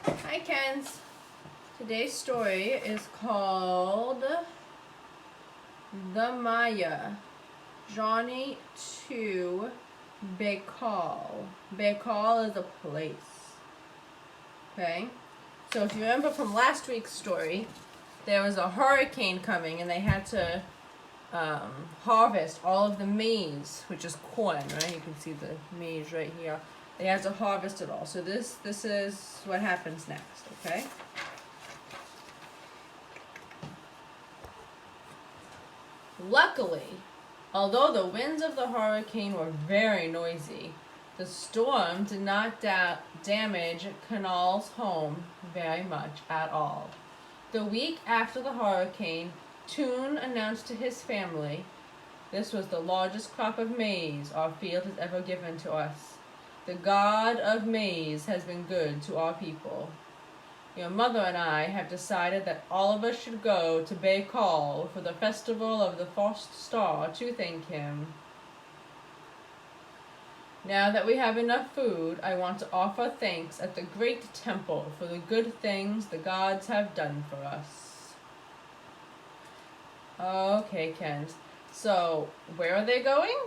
Hi, Kenz. Today's story is called The Maya, Journey to Bakkal. Bakkal is a place. Okay? So if you remember from last week's story, there was a hurricane coming and they had to harvest all of the maize, which is corn, right? You can see the maize right here. They had to harvest it all. So this is what happens next, okay? Luckily, although the winds of the hurricane were very noisy, the storm did not damage Kanal's home very much at all. The week after the hurricane, Toon announced to his family, "This was the largest crop of maize our field has ever given to us. The God of maize has been good to our people. Your mother and I have decided that all of us should go to Bakkal for the festival of the first star to thank him. Now that we have enough food, I want to offer thanks at the great temple for the good things the gods have done for us." Okay, Ken. So, where are they going?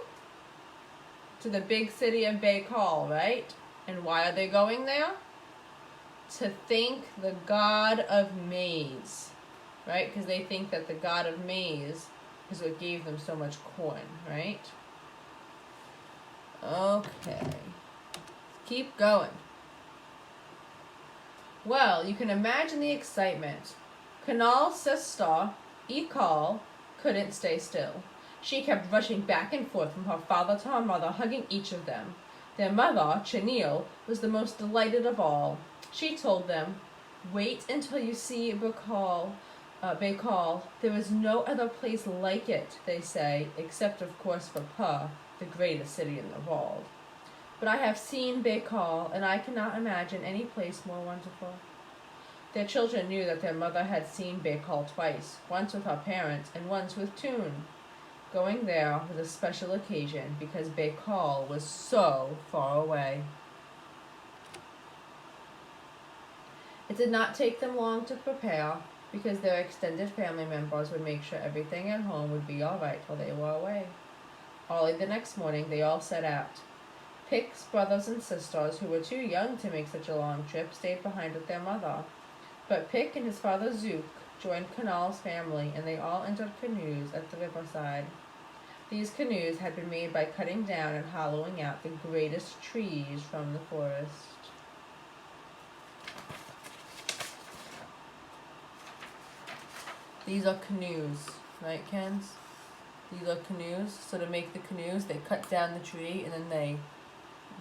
To the big city of Bakkal, right? And why are they going there? To thank the god of maize, right? Because they think that the god of maize is what gave them so much corn, right? Okay. Keep going. Well, you can imagine the excitement. Kanal's sister, Ikal, couldn't stay still. She kept rushing back and forth from her father to her mother, hugging each of them. Their mother, Chenille, was the most delighted of all. She told them, "Wait until you see Bakkal. There is no other place like it, they say, except of course for Pa, the greatest city in the world. But I have seen Bakkal, and I cannot imagine any place more wonderful." Their children knew that their mother had seen Bakkal twice, once with her parents and once with Toon. Going there was a special occasion because Bakkal was so far away. It did not take them long to prepare because their extended family members would make sure everything at home would be all right while they were away. Early the next morning, they all set out. Pick's brothers and sisters, who were too young to make such a long trip, stayed behind with their mother. But Pick and his father Zook joined Kanal's family, and they all entered canoes at the riverside. These canoes had been made by cutting down and hollowing out the greatest trees from the forest. These are canoes, right, Kens? These are canoes. So to make the canoes, they cut down the tree and then they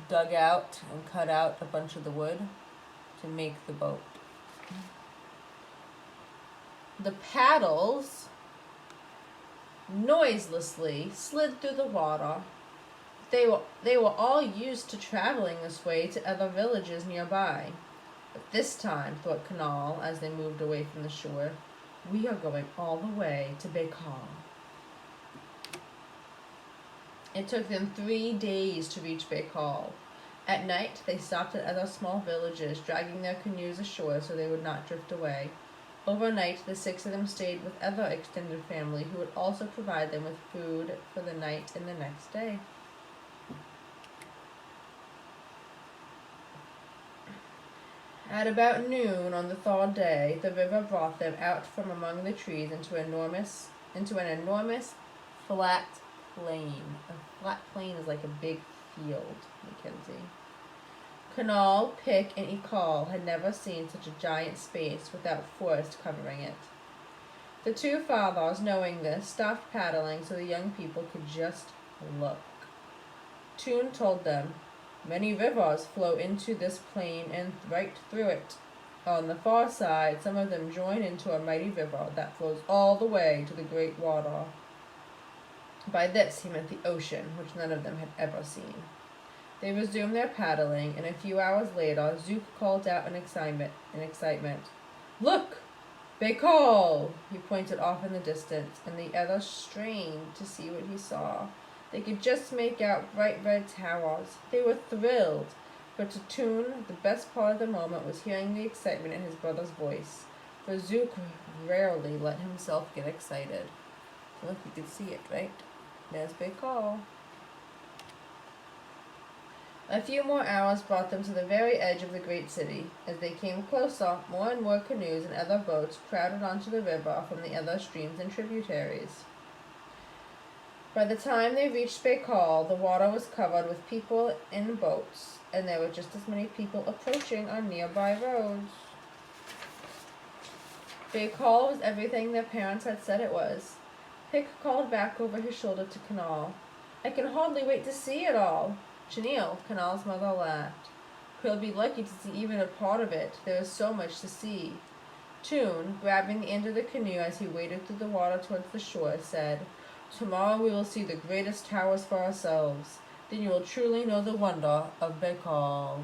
dug out and cut out a bunch of the wood to make the boat. The paddles noiselessly slid through the water. They were all used to traveling this way to other villages nearby. But this time, thought Kanal as they moved away from the shore, we are going all the way to Bakkal. It took them 3 days to reach Bakkal. At night, they stopped at other small villages, dragging their canoes ashore so they would not drift away. Overnight, the 6 of them stayed with other extended family who would also provide them with food for the night and the next day. At about noon on the 3rd day, the river brought them out from among the trees into an enormous flat plain. A flat plain is like a big field, Kenzi. Kanal, Pick, and Ikal had never seen such a giant space without forest covering it. The 2 fathers, knowing this, stopped paddling so the young people could just look. Toon told them, "Many rivers flow into this plain and right through it. On the far side, some of them join into a mighty river that flows all the way to the great water." By this he meant the ocean, which none of them had ever seen. They resumed their paddling, and a few hours later, Zook called out in excitement, "Look! Bakkal!" He pointed off in the distance, and the others strained to see what he saw. They could just make out bright red towers. They were thrilled. But to Toon, the best part of the moment was hearing the excitement in his brother's voice. For Zook rarely let himself get excited. Look, you can see it, right? There's Bakkal. A few more hours brought them to the very edge of the great city. As they came closer, more and more canoes and other boats crowded onto the river from the other streams and tributaries. By the time they reached Bakkal, the water was covered with people in boats, and there were just as many people approaching on nearby roads. Bakkal was everything their parents had said it was. Hick called back over his shoulder to Canal. I can hardly wait to see it all. Chenille, Canal's mother, laughed. We'll be lucky to see even a part of it. There is so much to see. Toon, grabbing the end of the canoe as he waded through the water towards the shore, said, Tomorrow we will see the greatest towers for ourselves. Then you will truly know the wonder of Bakkal.